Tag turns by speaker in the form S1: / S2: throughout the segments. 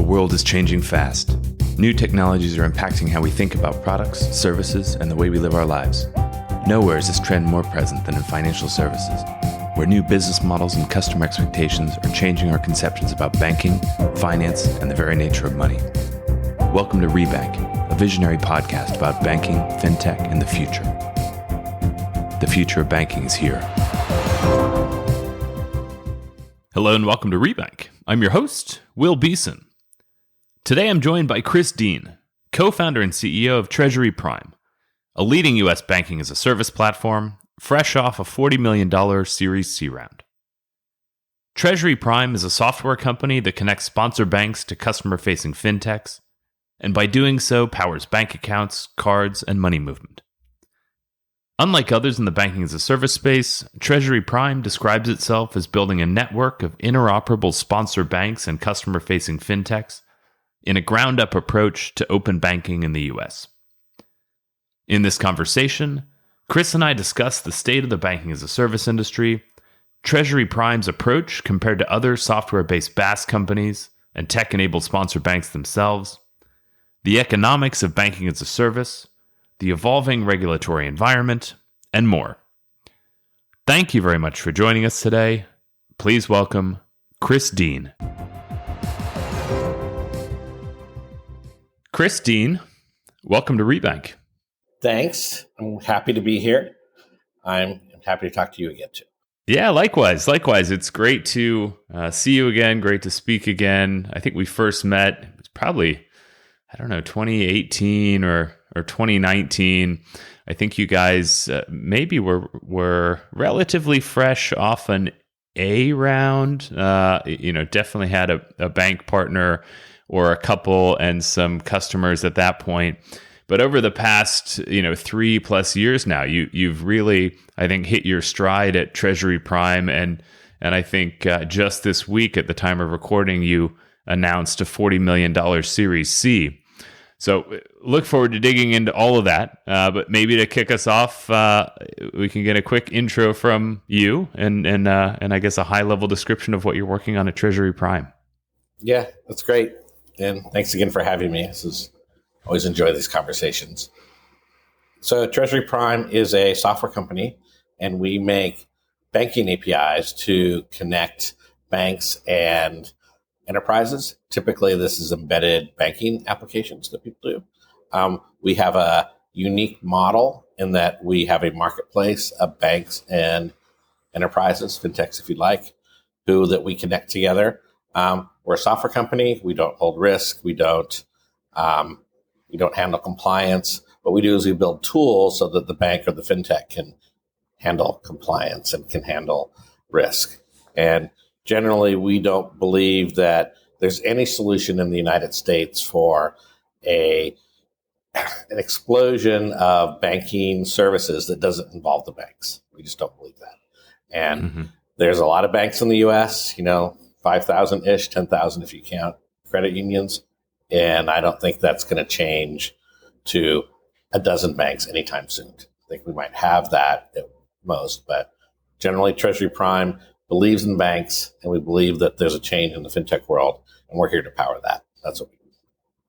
S1: world is changing fast. New technologies are impacting how we think about products, services, and the way we live our lives. Nowhere is this trend more present than in financial services, where new business models and customer expectations are changing our conceptions about banking, finance, and the very nature of money. Welcome to Rebank, a visionary podcast about banking, fintech, and the future. The future of banking is here.
S2: Hello and welcome to Rebank. I'm your host, Will Beeson. Today I'm joined by Chris Dean, co-founder and CEO of Treasury Prime, a leading U.S. banking-as-a-service platform, fresh off a $40 million Series C round. Treasury Prime is a software company that connects sponsor banks to customer-facing fintechs, and by doing so powers bank accounts, cards, and money movement. Unlike others in the banking-as-a-service space, Treasury Prime describes itself as building a network of interoperable sponsor banks and customer-facing fintechs in a ground-up approach to open banking in the U.S. In this conversation, Chris and I discuss the state of the banking-as-a-service industry, Treasury Prime's approach compared to other software-based BaaS companies and tech-enabled sponsor banks themselves, the economics of banking-as-a-service, the evolving regulatory environment, and more. Thank you very much for joining us today. Please welcome Chris Dean. Chris Dean, welcome to Rebank.
S3: Thanks. I'm happy to be here. I'm happy to talk to you again, too.
S2: Yeah, likewise. It's great to see you again. Great to speak again. I think we first met, it was probably, 2018 or 2019. I think you guys maybe were relatively fresh off an A round. Definitely had a bank partner or a couple and some customers at that point. But over the past 3+ years now, you've really, I think, hit your stride at Treasury Prime, and I think just this week at the time of recording, you announced a $40 million Series C. So look forward to digging into all of that. But maybe to kick us off, we can get a quick intro from you and I guess a high-level description of what you're working on at Treasury Prime.
S3: Yeah, that's great. And thanks again for having me. Always enjoy these conversations. So Treasury Prime is a software company, and we make banking APIs to connect banks and enterprises. Typically, this is embedded banking applications that people do. We have a unique model in that we have a marketplace of banks and enterprises, fintechs if you'd like, that we connect together. We're a software company. We don't hold risk. We don't handle compliance. What we do is we build tools so that the bank or the fintech can handle compliance and can handle risk. And generally, we don't believe that there's any solution in the United States for an explosion of banking services that doesn't involve the banks. We just don't believe that. And there's a lot of banks in the U.S., 5,000-ish, 10,000 if you count credit unions. And I don't think that's going to change to a dozen banks anytime soon. I think we might have that at most, but generally Treasury Prime believes in banks, and we believe that there's a change in the fintech world, and we're here to power that. That's what we do.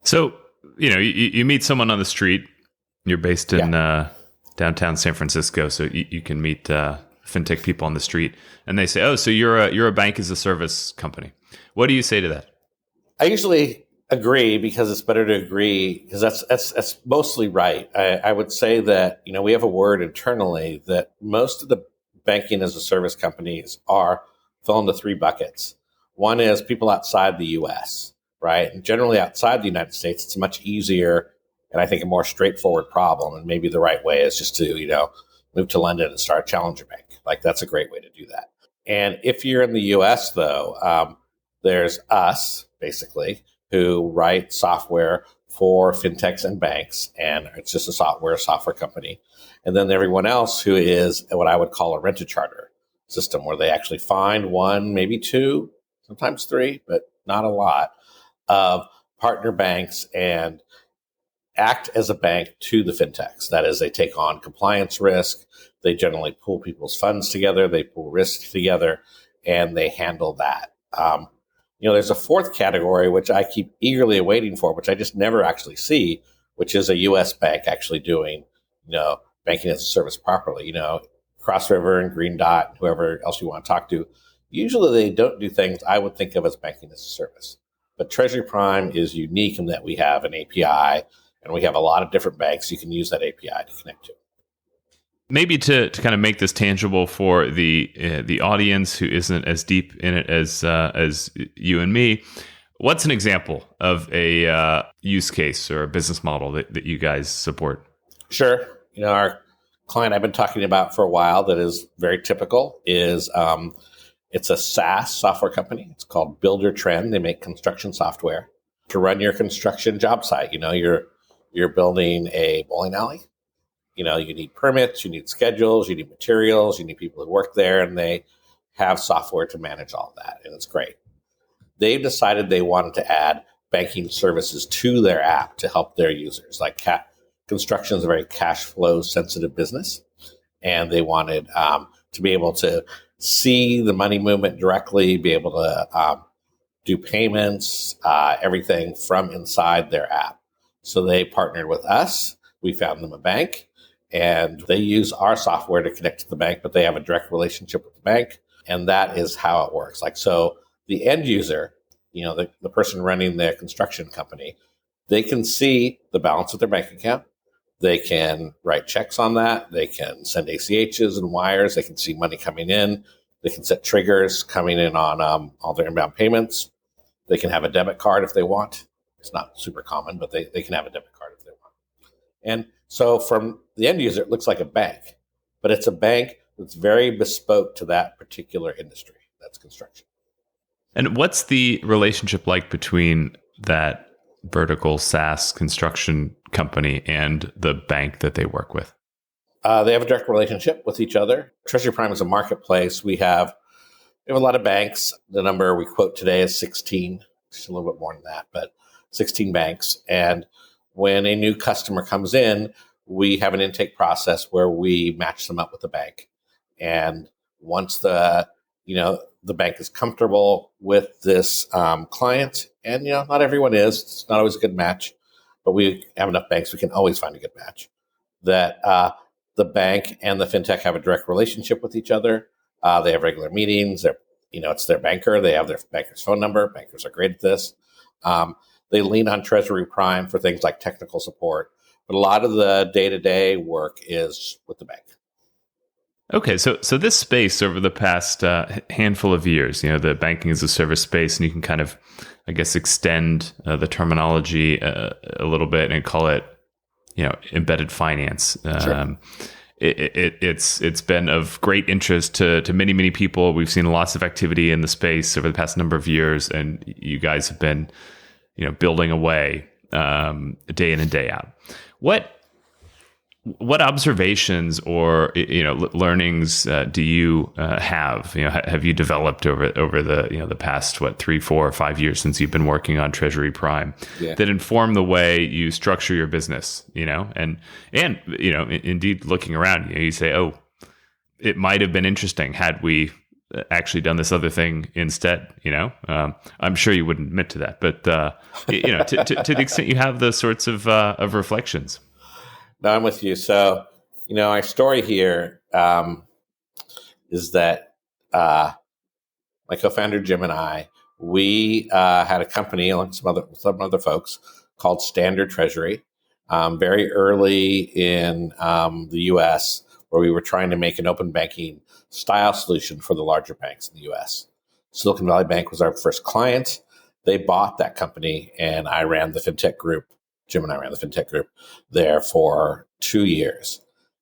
S2: So, you meet someone on the street. You're based in downtown San Francisco, so you can meet fintech people on the street, and they say, "Oh, so you're a bank as a service company." What do you say to that?
S3: I usually agree, because it's better to agree, because that's mostly right. I would say that we have a word internally that most of the banking as a service companies fall into three buckets. One is people outside the U.S., right? And generally outside the United States, it's much easier and I think a more straightforward problem. And maybe the right way is just to move to London and start a challenger bank. Like, that's a great way to do that. And if you're in the U.S., though, there's us basically, who write software for fintechs and banks, and it's just a software company. And then everyone else who is what I would call a rent-a-charter system, where they actually find one, maybe two, sometimes three, but not a lot, of partner banks and act as a bank to the fintechs. That is, they take on compliance risk, they generally pull people's funds together, they pull risk together, and they handle that. There's a fourth category, which I keep eagerly awaiting for, which I just never actually see, which is a U.S. bank actually doing, banking as a service properly. Cross River and Green Dot, whoever else you want to talk to, usually they don't do things I would think of as banking as a service. But Treasury Prime is unique in that we have an API and we have a lot of different banks you can use that API to connect to.
S2: Maybe to kind of make this tangible for the audience who isn't as deep in it as you and me, what's an example of a use case or a business model that you guys support?
S3: Sure. Our client I've been talking about for a while that is very typical is it's a SaaS software company. It's called Builder Trend. They make construction software to run your construction job site. You're building a bowling alley. You need permits, you need schedules, you need materials, you need people who work there, and they have software to manage all of that, and it's great. They've decided they wanted to add banking services to their app to help their users. Like construction is a very cash flow sensitive business, and they wanted to be able to see the money movement directly, be able to do payments, everything from inside their app. So they partnered with us. We found them a bank. And they use our software to connect to the bank, but they have a direct relationship with the bank. And that is how it works. So the end user, the person running the construction company, they can see the balance of their bank account. They can write checks on that. They can send ACHs and wires. They can see money coming in. They can set triggers coming in on all their inbound payments. They can have a debit card if they want. It's not super common, but they can have a debit card if they want. And so from the end user, it looks like a bank, but it's a bank that's very bespoke to that particular industry. That's construction.
S2: And what's the relationship like between that vertical SaaS construction company and the bank that they work with?
S3: They have a direct relationship with each other. Treasury Prime is a marketplace. We have a lot of banks. The number we quote today is 16. It's a little bit more than that, but 16 banks. And when a new customer comes in, we have an intake process where we match them up with the bank. And once the bank is comfortable with this client, and not everyone is, it's not always a good match, but we have enough banks we can always find a good match. That the bank and the fintech have a direct relationship with each other. They have regular meetings. It's their banker. They have their banker's phone number. Bankers are great at this. They lean on Treasury Prime for things like technical support, but a lot of the day-to-day work is with the bank.
S2: Okay, so this space over the past handful of years, the banking as a service space, and you can kind of, I guess, extend the terminology a little bit and call it, embedded finance.
S3: Sure.
S2: It's been of great interest to many people. We've seen lots of activity in the space over the past number of years, and you guys have been building away day in and day out. What observations or learnings do you have? Have you developed over the past 3, 4, or 5 years since you've been working on Treasury Prime that inform the way you structure your business? And indeed looking around, you say, oh, it might have been interesting had we actually done this other thing instead. I'm sure you wouldn't admit to that, but to the extent you have those sorts of reflections.
S3: No, I'm with you. So, our story here is that my co-founder Jim and I, we had a company along some other folks called Standard Treasury, very early in the U.S., where we were trying to make an open banking style solution for the larger banks in the U.S. Silicon Valley Bank was our first client. They bought that company, and I ran the fintech group. Jim and I ran the fintech group there for 2 years.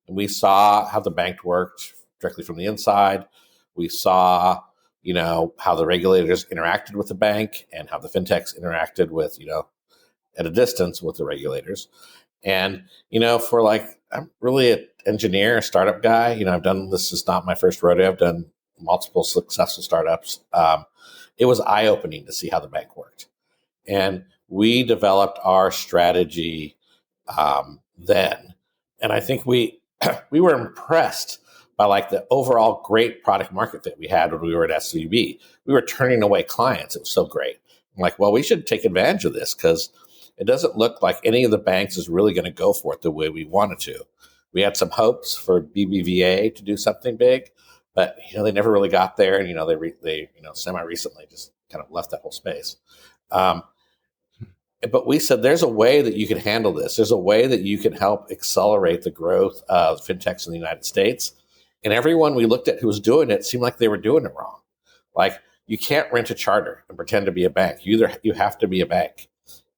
S3: And we saw how the bank worked directly from the inside. We saw, how the regulators interacted with the bank and how the fintechs interacted with, at a distance with the regulators. And, I'm really an engineer, a startup guy. I've done, this is not my first rodeo. I've done multiple successful startups. It was eye-opening to see how the bank worked. And we developed our strategy then. And I think we were impressed by like the overall great product market fit we had when we were at SVB. We were turning away clients. It was so great. I'm like, well, we should take advantage of this because it doesn't look like any of the banks is really going to go for it the way we wanted to. We had some hopes for BBVA to do something big, but they never really got there, and they semi recently just kind of left that whole space. But we said there's a way that you can handle this. There's a way that you can help accelerate the growth of fintechs in the United States. And everyone we looked at who was doing it seemed like they were doing it wrong. Like, you can't rent a charter and pretend to be a bank. You have to be a bank.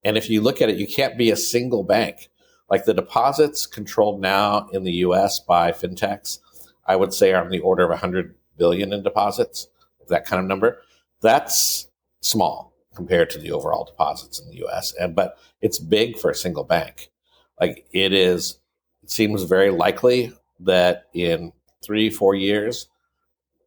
S3: And if you look at it, you can't be a single bank. Like, the deposits controlled now in the U.S. by fintechs, I would say, are on the order of 100 billion in deposits, that kind of number. That's small compared to the overall deposits in the U.S. But it's big for a single bank. Like, it seems very likely that in 3-4 years,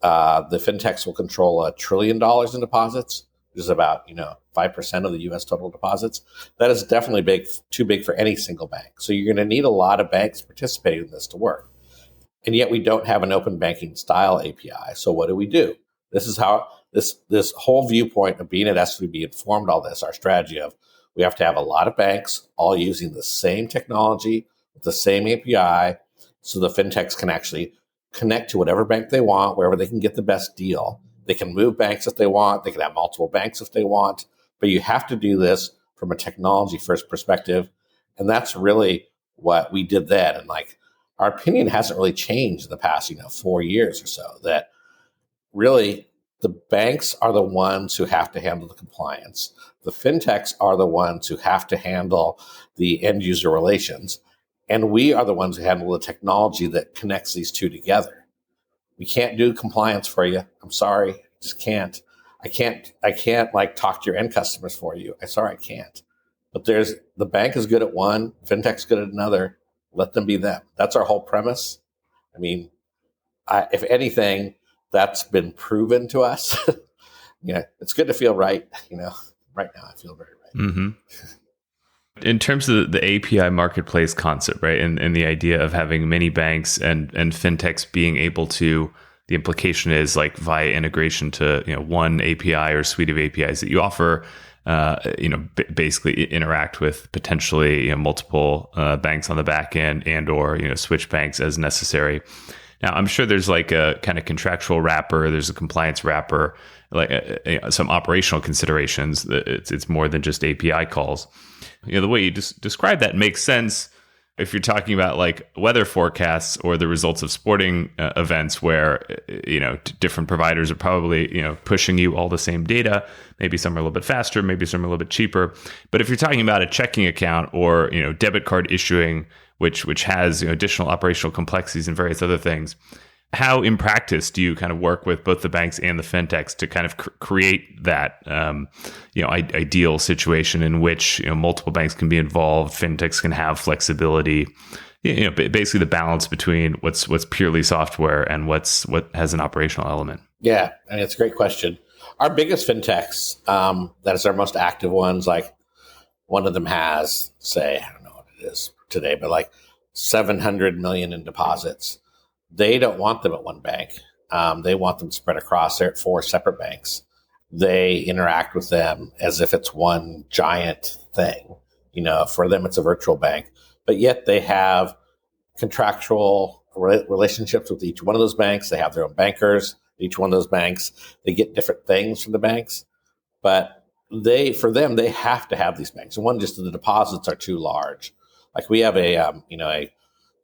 S3: the fintechs will control $1 trillion in deposits, which is about 5% of the U.S. total deposits. That is definitely too big for any single bank. So you're going to need a lot of banks participating in this to work. And yet we don't have an open banking style API. So what do? This is how this whole viewpoint of being at SVB informed all this. Our strategy of we have to have a lot of banks all using the same technology with the same API, so the fintechs can actually connect to whatever bank they want, wherever they can get the best deal. They can move banks if they want. They can have multiple banks if they want. But you have to do this from a technology first perspective. And that's really what we did then. And like, our opinion hasn't really changed in the past, 4 years or so, that really the banks are the ones who have to handle the compliance. The fintechs are the ones who have to handle the end user relations. And we are the ones who handle the technology that connects these two together. We can't do compliance for you. I'm sorry. I just can't. I can't like talk to your end customers for you. I'm sorry, I can't. But the bank is good at one, fintech's good at another. Let them be them. That's our whole premise. I mean, if anything, that's been proven to us. It's good to feel right. Right now I feel very right.
S2: Mm-hmm. In terms of the API marketplace concept, right, and the idea of having many banks and fintechs being able to, the implication is like via integration to one API or suite of APIs that you offer, basically interact with potentially multiple banks on the back end and or switch banks as necessary. Now, I'm sure there's like a kind of contractual wrapper, there's a compliance wrapper, like some operational considerations. It's more than just API calls. The way you describe that makes sense if you're talking about like weather forecasts or the results of sporting events where different providers are probably pushing you all the same data. Maybe some are a little bit faster, maybe some are a little bit cheaper. But if you're talking about a checking account or debit card issuing, which has additional operational complexities and various other things, how in practice do you kind of work with both the banks and the fintechs to kind of create that ideal situation in which multiple banks can be involved, fintechs can have flexibility, basically the balance between what's purely software and what has an operational element?
S3: Yeah, I mean, it's a great question. Our biggest fintechs, that is our most active ones, like one of them has, say, I don't know what it is today, but like 700 million in deposits. They don't want them at one bank. They want them spread across. They're at 4 separate banks. They interact with them as if it's one giant thing. For them, it's a virtual bank. But yet they have contractual relationships with each one of those banks. They have their own bankers. Each one of those banks, they get different things from the banks. But for them, they have to have these banks. And one, just the deposits are too large. Like we have a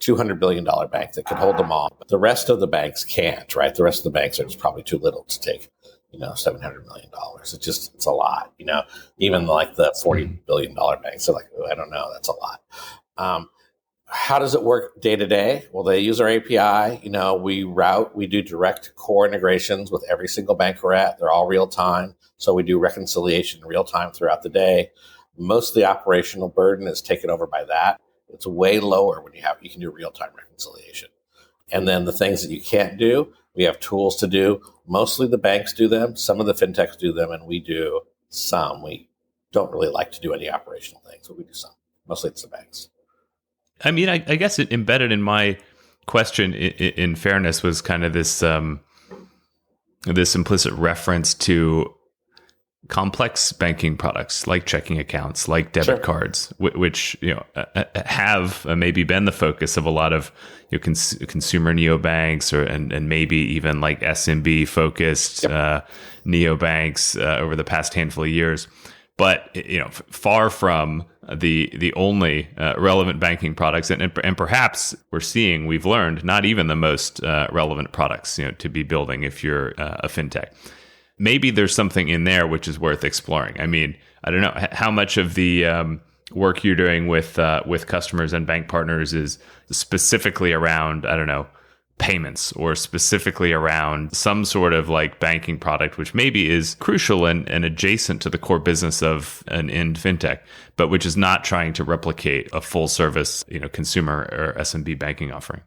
S3: $200 billion bank that could hold them all. But the rest of the banks can't, right? The rest of the banks are just probably too little to take, $700 million. It's a lot, even like the $40 billion banks are like, oh, I don't know, that's a lot. How does it work day to day? Well, they use our API. We do direct core integrations with every single bank we're at. They're all real time. So we do reconciliation in real time throughout the day. Most of the operational burden is taken over by that. It's way lower when you can do real-time reconciliation. And then the things that you can't do, we have tools to do. Mostly the banks do them. Some of the fintechs do them, and we do some. We don't really like to do any operational things, but we do some. Mostly it's the banks.
S2: I mean, I guess it embedded in my question in fairness was kind of this implicit reference to complex banking products like checking accounts, like debit cards, which have maybe been the focus of a lot of consumer neobanks, and maybe even like SMB focused neobanks over the past handful of years. But far from the only relevant banking products, and perhaps we've learned not even the most relevant products to be building if you're a fintech. Maybe there's something in there which is worth exploring. I mean, I don't know how much of the work you're doing with customers and bank partners is specifically around, I don't know, payments, or specifically around some sort of like banking product, which maybe is crucial and adjacent to the core business of an end fintech, but which is not trying to replicate a full service, consumer or SMB banking offering.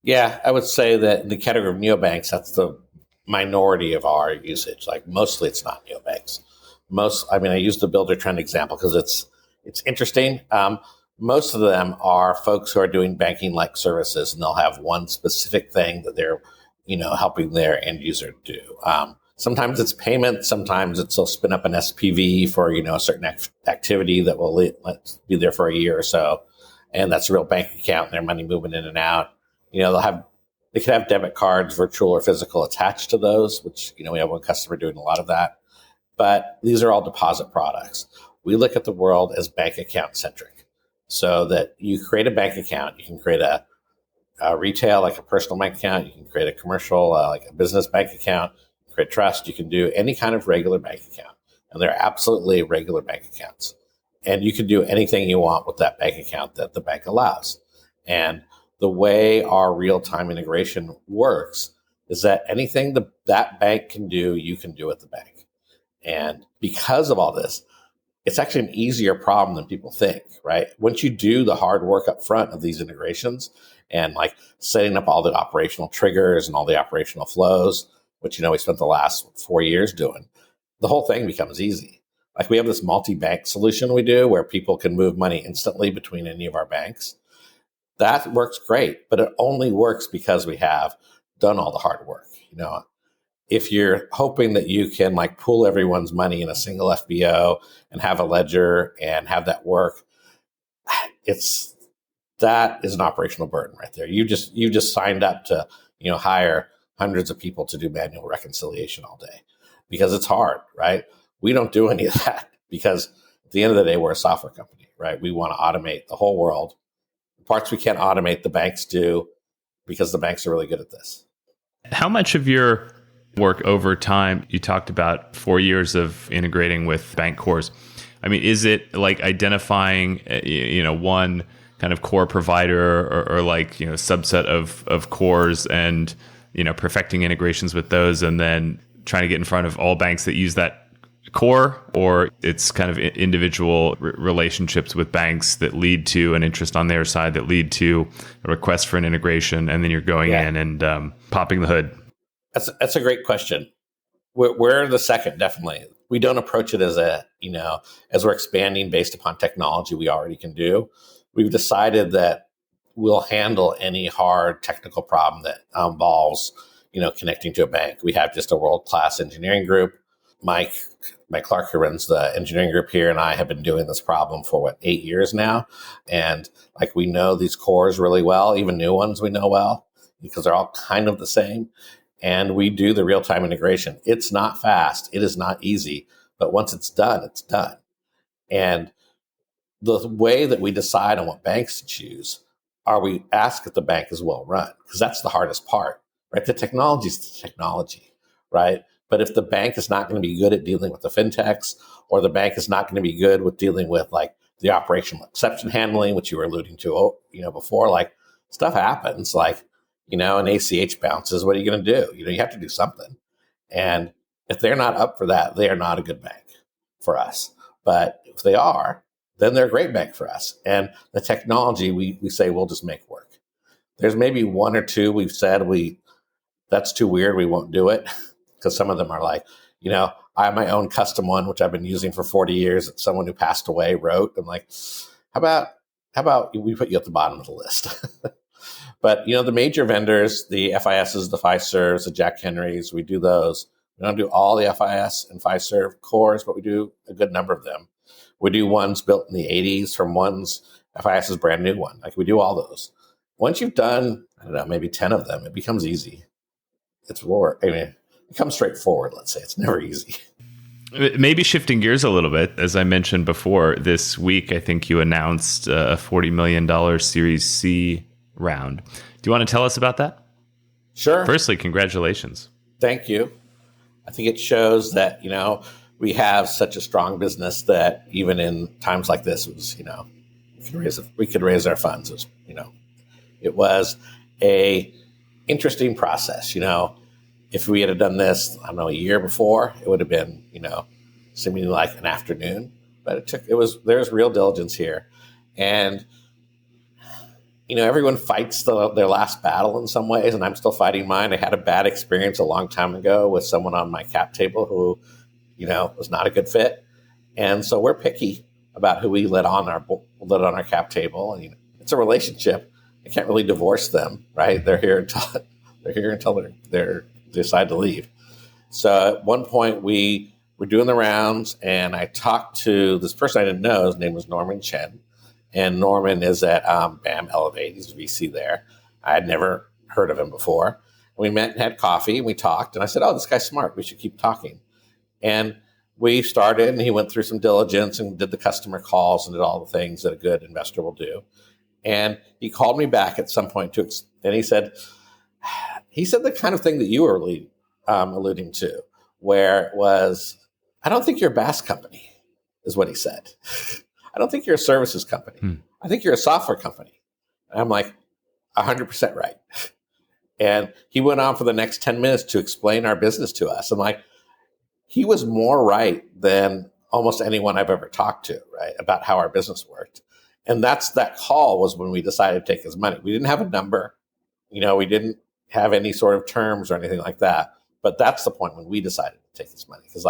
S3: Yeah, I would say that in the category of neobanks, that's the minority of our usage. Like mostly it's not neobanks. I use the builder trend example because it's interesting. Most of them are folks who are doing banking like services, and they'll have one specific thing that they're, helping their end user do. Sometimes it's payment. Sometimes they'll spin up an SPV for, a certain activity that will be there for a year or so. And that's a real bank account and their money moving in and out. They could have debit cards, virtual or physical, attached to those, which, we have one customer doing a lot of that. But these are all deposit products. We look at the world as bank account centric. So that you create a bank account, you can create a retail, like a personal bank account. You can create a commercial, like a business bank account, create trust. You can do any kind of regular bank account. And they're absolutely regular bank accounts. And you can do anything you want with that bank account that the bank allows. And the way our real-time integration works is that anything that bank can do, you can do at the bank. And because of all this, it's actually an easier problem than people think, right? Once you do the hard work up front of these integrations and like setting up all the operational triggers and all the operational flows, which, we spent the last 4 years doing, the whole thing becomes easy. Like we have this multi-bank solution we do where people can move money instantly between any of our banks. That works great, but it only works because we have done all the hard work. If you're hoping that you can like pool everyone's money in a single FBO and have a ledger and have that work, that is an operational burden right there. You just signed up to, hire hundreds of people to do manual reconciliation all day because it's hard, right? We don't do any of that because at the end of the day, we're a software company, right? We want to automate the whole world. The parts we can't automate, the banks do because the banks are really good at this.
S2: How much of your work over time, you talked about 4 years of integrating with bank cores. I mean, is it like identifying, one kind of core provider or subset of cores and, perfecting integrations with those and then trying to get in front of all banks that use that core, or it's kind of individual relationships with banks that lead to an interest on their side that lead to a request for an integration, and then you're going in and popping the hood?
S3: That's a great question. We're the second, definitely. We don't approach it as as we're expanding based upon technology we already can do. We've decided that we'll handle any hard technical problem that involves, connecting to a bank. We have just a world-class engineering group. Mike Clark, who runs the engineering group here, and I have been doing this problem for 8 years now. And we know these cores really well, even new ones we know well, because they're all kind of the same. And we do the real-time integration. It's not fast. It is not easy. But once it's done, it's done. And the way that we decide on what banks to choose are we ask if the bank is well run, because that's the hardest part, right? The technology is the technology, right? But if the bank is not going to be good at dealing with the fintechs, or the bank is not going to be good with dealing with the operational exception handling, which you were alluding to, before, stuff happens, an ACH bounces. What are you going to do? You have to do something. And if they're not up for that, they are not a good bank for us. But if they are, then they're a great bank for us. And the technology, we say we'll just make work. There's maybe one or two we've said that's too weird, we won't do it. Because some of them are I have my own custom one, which I've been using for 40 years that someone who passed away wrote. I'm like, how about we put you at the bottom of the list? But, the major vendors, the FISs, the Fiservs, the Jack Henrys, we do those. We don't do all the FIS and Fiserv cores, but we do a good number of them. We do ones built in the 80s from ones, FIS's brand new one. Like, we do all those. Once you've done, I don't know, maybe 10 of them, it becomes easy. It's more, it comes straightforward, let's say. It's never easy.
S2: Maybe shifting gears a little bit, as I mentioned before, this week, I think you announced a $40 million Series C round. Do you want to tell us about that?
S3: Sure.
S2: Firstly, congratulations.
S3: Thank you. I think it shows that, we have such a strong business that even in times like this, it was, we could raise our funds. It was a interesting process. If we had done this, I don't know, a year before, it would have been, seemingly like an afternoon. But there was real diligence here. And, everyone fights their last battle in some ways, and I'm still fighting mine. I had a bad experience a long time ago with someone on my cap table who, was not a good fit. And so we're picky about who we let on our cap table. And it's a relationship. I can't really divorce them, right? They're here until they decide to leave. So at one point we were doing the rounds, and I talked to this person I didn't know. His name was Norman Chen. And Norman is at BAM Elevate. He's a VC there. I had never heard of him before. We met and had coffee, and we talked. And I said, oh, this guy's smart. We should keep talking. And we started, and he went through some diligence and did the customer calls and did all the things that a good investor will do. And he called me back at some point, and he said the kind of thing that you were alluding to, where it was, I don't think you're a BaaS company, is what he said. I don't think you're a services company. I think you're a software company. And I'm like, 100% right. And he went on for the next 10 minutes to explain our business to us. I'm like, he was more right than almost anyone I've ever talked to, right, about how our business worked. And that call was when we decided to take his money. We didn't have a number. We didn't have any sort of terms or anything like that. But that's the point when we decided to take his money. Because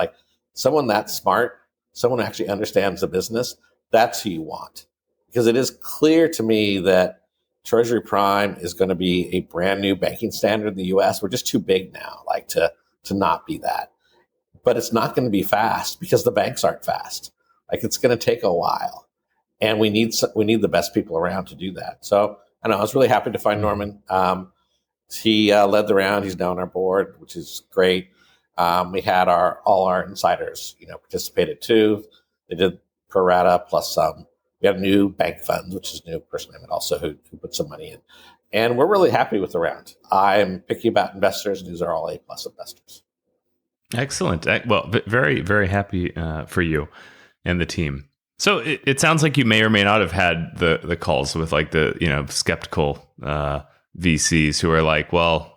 S3: someone that smart, someone who actually understands the business, that's who you want. Because it is clear to me that Treasury Prime is going to be a brand new banking standard in the U.S. We're just too big now, to not be that. But it's not going to be fast because the banks aren't fast. It's going to take a while, and we need the best people around to do that. So I was really happy to find Norman. He led the round. He's now on our board, which is great. We had all our insiders, participated too. They did pro rata plus some. We have new bank funds, which is a new person I met also who put some money in. And we're really happy with the round. I'm picky about investors, and these are all A+ investors.
S2: Excellent. Well, very, very happy for you and the team. So it sounds like you may or may not have had the calls with the skeptical VCs who are like, well,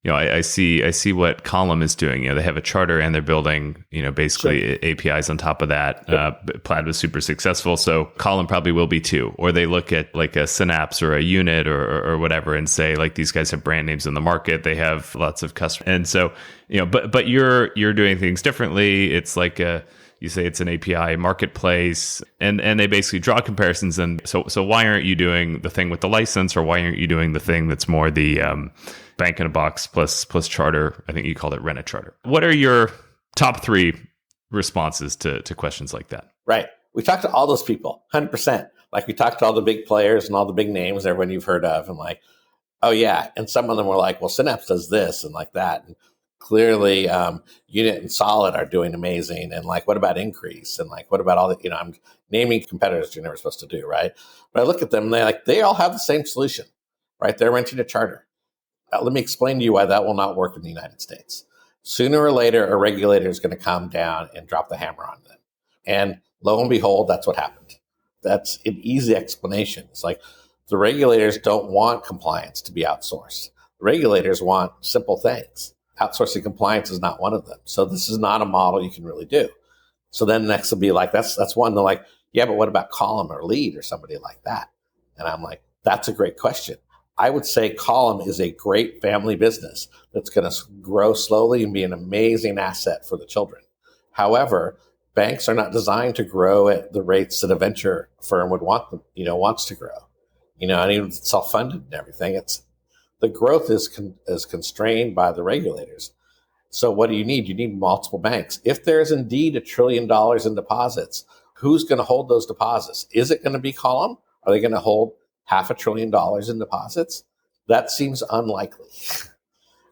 S2: I see what Column is doing. They have a charter and they're building, basically sure. APIs on top of that. Yep. Plaid was super successful, so Column probably will be too. Or they look at a Synapse or a Unit or whatever and say these guys have brand names in the market. They have lots of customers, and so but you're doing things differently. It's you say it's an API marketplace, and they basically draw comparisons. And so why aren't you doing the thing with the license, or why aren't you doing the thing that's more the bank in a box plus charter? I think you called it rent a charter. What are your top 3 responses to questions like that?
S3: Right. We talked to all those people, 100%. We talked to all the big players and all the big names, everyone you've heard of, and oh yeah. And some of them were like, well, Synapse does this and that. And clearly, Unit and Solid are doing amazing. And what about Increase? And what about all the, I'm naming competitors you're never supposed to do, right? But I look at them and they all have the same solution, right? They're renting a charter. Let me explain to you why that will not work in the United States. Sooner or later, a regulator is going to come down and drop the hammer on them. And lo and behold, that's what happened. That's an easy explanation. It's the regulators don't want compliance to be outsourced. The regulators want simple things. Outsourcing compliance is not one of them. So this is not a model you can really do. So then next will be that's one. They're like, yeah, but what about Column or Lead or somebody like that? And I'm like, that's a great question. I would say Column is a great family business that's going to grow slowly and be an amazing asset for the children. However, banks are not designed to grow at the rates that a venture firm would want them, wants to grow. and even self-funded and everything. It's the growth is constrained by the regulators. So what do you need? You need multiple banks. If there's indeed $1 trillion in deposits, who's going to hold those deposits? Is it going to be Column? Are they going to hold $500 billion in deposits? That seems unlikely.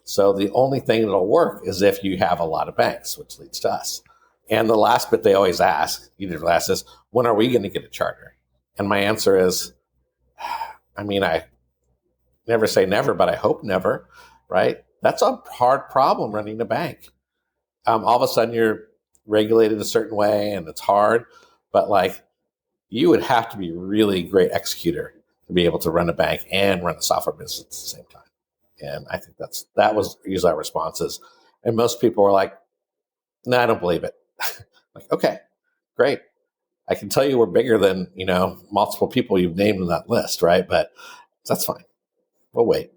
S3: So the only thing that'll work is if you have a lot of banks, which leads to us. And the last bit they always ask, is, when are we going to get a charter? And my answer is, I never say never, but I hope never, right? That's a hard problem running a bank. All of a sudden you're regulated a certain way and it's hard, but you would have to be a really great executor to be able to run a bank and run a software business at the same time. And I think that was usually our responses. And most people were like, no, I don't believe it. Okay, great. I can tell you we're bigger than, multiple people you've named on that list, right? But that's fine. We'll wait.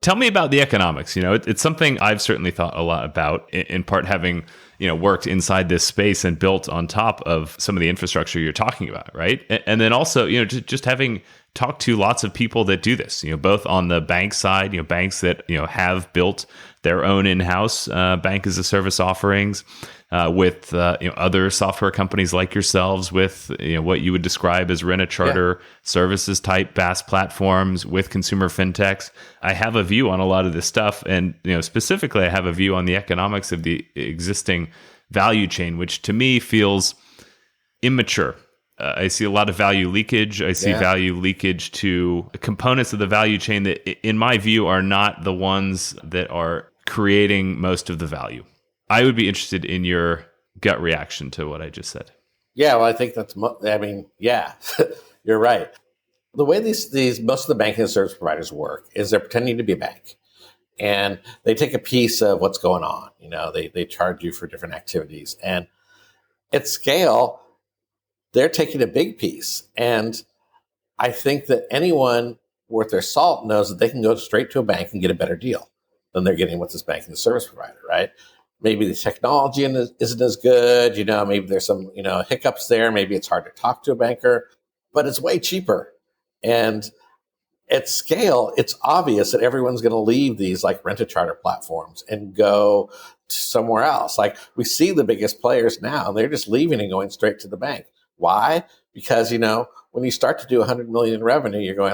S2: Tell me about the economics. It's something I've certainly thought a lot about, in part having, worked inside this space and built on top of some of the infrastructure you're talking about, right? And then also, just having talked to lots of people that do this, both on the bank side, banks that, have built their own in-house bank as a service offerings, with other software companies like yourselves, with what you would describe as rent-a-charter services type BaaS platforms, with consumer fintechs. I have a view on a lot of this stuff, and specifically, I have a view on the economics of the existing value chain, which to me feels immature. I see a lot of value leakage. I see value leakage to components of the value chain that, in my view, are not the ones that are creating most of the value. I would be interested in your gut reaction to what I just said.
S3: Yeah, well, I think you're right. The way these most of the banking and service providers work is they're pretending to be a bank, and they take a piece of what's going on. They charge you for different activities, and at scale, they're taking a big piece. And I think that anyone worth their salt knows that they can go straight to a bank and get a better deal than they're getting with this banking and service provider, right? Maybe the technology isn't as good. Maybe there's some, hiccups there. Maybe it's hard to talk to a banker, but it's way cheaper. And at scale, it's obvious that everyone's going to leave these rent-a-charter platforms and go somewhere else. We see the biggest players now, and they're just leaving and going straight to the bank. Why? Because, when you start to do 100 million in revenue, you're going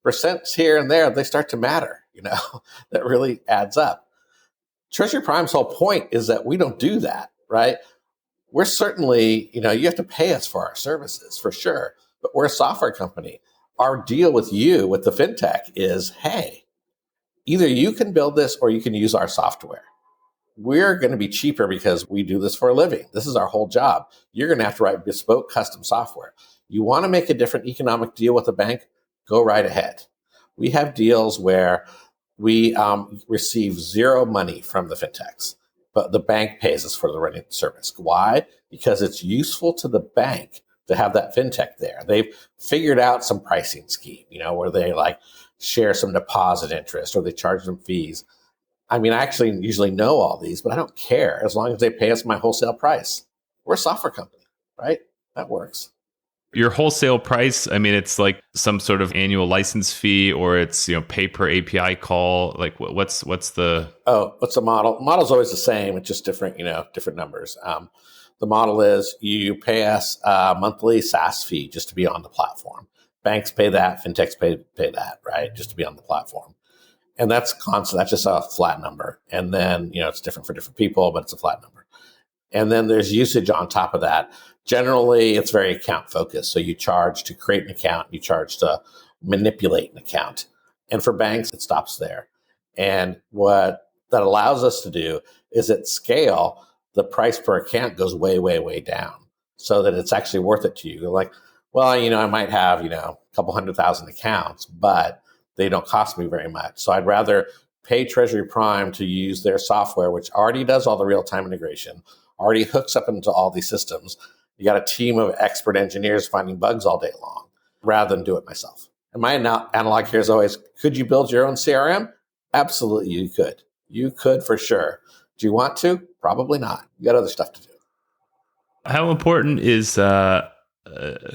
S3: percents here and there, they start to matter, that really adds up. Treasury Prime's whole point is that we don't do that, right? We're certainly, you have to pay us for our services for sure, but we're a software company. Our deal with you, with the fintech, is, hey, either you can build this or you can use our software. We're going to be cheaper because we do this for a living. This is our whole job. You're going to have to write bespoke custom software. You want to make a different economic deal with a bank? Go right ahead. We have deals where we receive zero money from the fintechs, but the bank pays us for the renting service. Why? Because it's useful to the bank to have that fintech there. They've figured out some pricing scheme, where they share some deposit interest or they charge them fees. I actually usually know all these, but I don't care as long as they pay us my wholesale price. We're a software company, right? That works.
S2: Your wholesale price, it's like some sort of annual license fee, or it's pay per API call. What's the
S3: model? The model's always the same. It's just different, different numbers. The model is you pay us a monthly SaaS fee just to be on the platform. Banks pay that, fintechs pay that, right? Just to be on the platform. And that's constant. That's just a flat number. And then, it's different for different people, but it's a flat number. And then there's usage on top of that. Generally, it's very account focused. So you charge to create an account, you charge to manipulate an account. And for banks, it stops there. And what that allows us to do is at scale, the price per account goes way, way, way down so that it's actually worth it to you. You're like, well, I might have, a couple 100,000 accounts, but they don't cost me very much. So I'd rather pay Treasury Prime to use their software, which already does all the real-time integration, already hooks up into all these systems. You got a team of expert engineers finding bugs all day long, rather than do it myself. And my analog here is always, could you build your own CRM? Absolutely, you could. You could for sure. Do you want to? Probably not. You got other stuff to do.
S2: How important is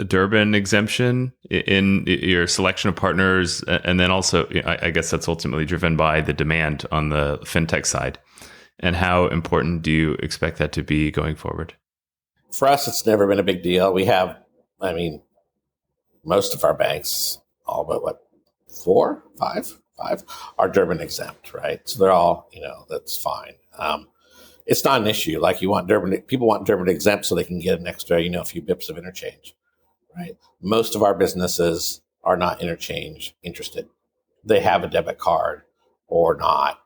S2: Durbin exemption in your selection of partners? And then also, I guess that's ultimately driven by the demand on the fintech side. And how important do you expect that to be going forward?
S3: For us, it's never been a big deal. We have, most of our banks, all but five are Durbin exempt, right? So they're all, that's fine. It's not an issue. Like people want Durbin exempt so they can get an extra, a few bips of interchange, right? Most of our businesses are not interchange interested. They have a debit card or not,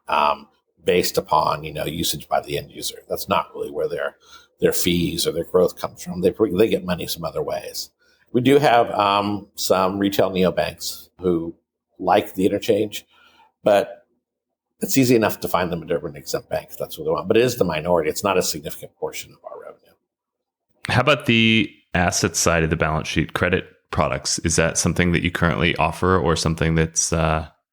S3: based upon, usage by the end user. That's not really where their fees or their growth comes from. They get money some other ways. We do have some retail neobanks who like the interchange, but it's easy enough to find them a Durbin exempt bank if that's what they want. But it is the minority. It's not a significant portion of our revenue.
S2: How about the asset side of the balance sheet, credit products? Is that something that you currently offer or something that's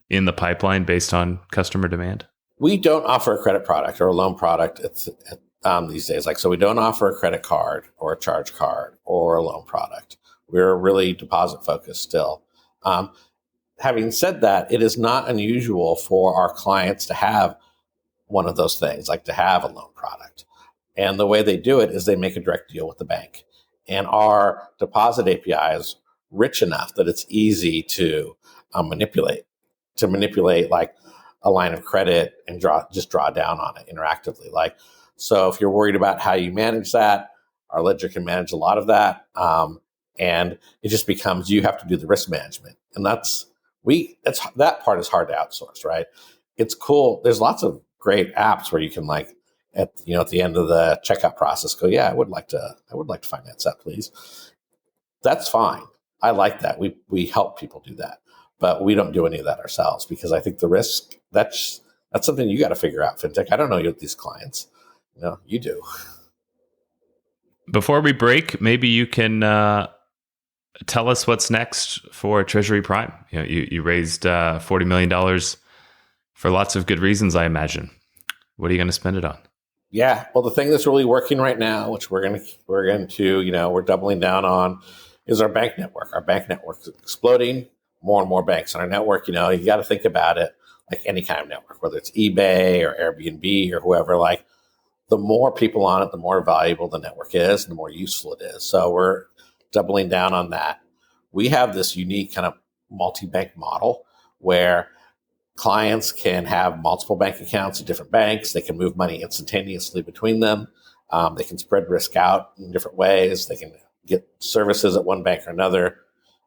S2: in the pipeline based on customer demand?
S3: We don't offer a credit product or a loan product these days. So we don't offer a credit card or a charge card or a loan product. We're really deposit focused still. Having said that, it is not unusual for our clients to have one of those things, like to have a loan product. And the way they do it is they make a direct deal with the bank. And our deposit API is rich enough that it's easy to manipulate like a line of credit and draw down on it interactively. So if you're worried about how you manage that, our ledger can manage a lot of that. And it just becomes, you have to do the risk management. And that part is hard to outsource, right? It's cool. There's lots of great apps where you can at the end of the checkout process go, yeah, I would like to finance that, please. That's fine. I like that. We help people do that, but we don't do any of that ourselves because I think the risk, that's something you got to figure out, fintech. I don't know these clients. You do.
S2: Before we break, maybe you can tell us what's next for Treasury Prime. You raised $40 million for lots of good reasons, I imagine. What are you going to spend it on?
S3: Yeah, well, the thing that's really working right now, which we're doubling down on, is our bank network. Our bank network is exploding. More and more banks on our network. You got to think about it like any kind of network, whether it's eBay or Airbnb or whoever. The more people on it, the more valuable the network is, and the more useful it is. So we're doubling down on that. We have this unique kind of multi-bank model where clients can have multiple bank accounts at different banks. They can move money instantaneously between them. They can spread risk out in different ways. They can get services at one bank or another.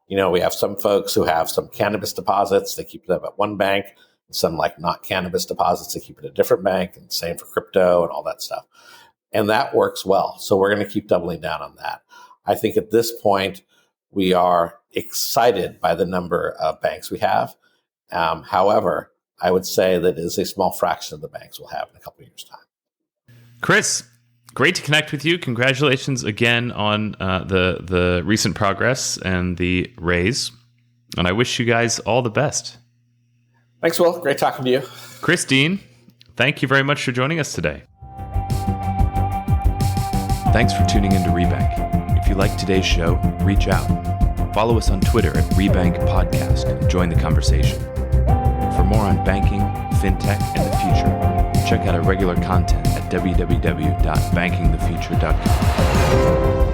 S3: We have some folks who have some cannabis deposits. They keep them at one bank. Some not cannabis deposits, they keep it at a different bank, and same for crypto and all that stuff. And that works well. So we're going to keep doubling down on that. I think at this point, we are excited by the number of banks we have. However, I would say that it is a small fraction of the banks we'll have in a couple of years' time.
S2: Chris, great to connect with you. Congratulations again on the recent progress and the raise. And I wish you guys all the best.
S3: Thanks, Will. Great talking to you.
S2: Chris Dean, thank you very much for joining us today.
S1: Thanks for tuning into Rebank. If you like today's show, reach out. Follow us on Twitter at Rebank Podcast and join the conversation. For more on banking, fintech, and the future, check out our regular content at www.bankingthefuture.com.